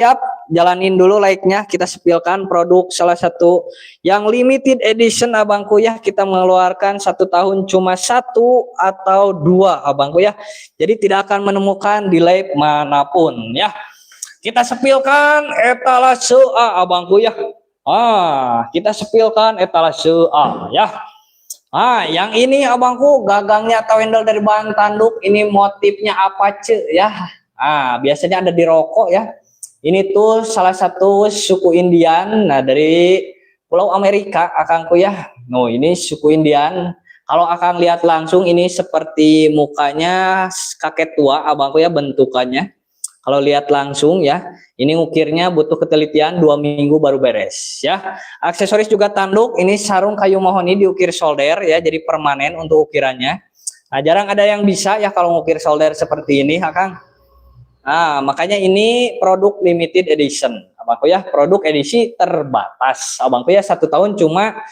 Siap, jalanin dulu like-nya, kita sepilkan produk salah satu yang limited edition abangku ya. Kita mengeluarkan 1 tahun cuma 1 atau 2 abangku ya. Jadi tidak akan menemukan di lab manapun ya. Kita sepilkan etalase A abangku ya. Kita sepilkan etalase A ya. Yang ini abangku gagangnya atau handle dari bahan tanduk ini motifnya apa ya. Biasanya ada di rokok ya. Ini tuh salah satu suku Indian, nah dari Pulau Amerika akangku ya. Ini suku Indian. Kalau akan lihat langsung ini seperti mukanya kakek tua abangku ya bentukannya. Kalau lihat langsung ya, ini ukirnya butuh ketelitian 2 minggu baru beres ya. Aksesoris juga tanduk, ini sarung kayu mahoni diukir solder ya, jadi permanen untuk ukirannya. Jarang ada yang bisa ya kalau ngukir solder seperti ini, Kang. Makanya ini produk limited edition abangku ya, produk edisi terbatas abangku ya, 1 tahun cuma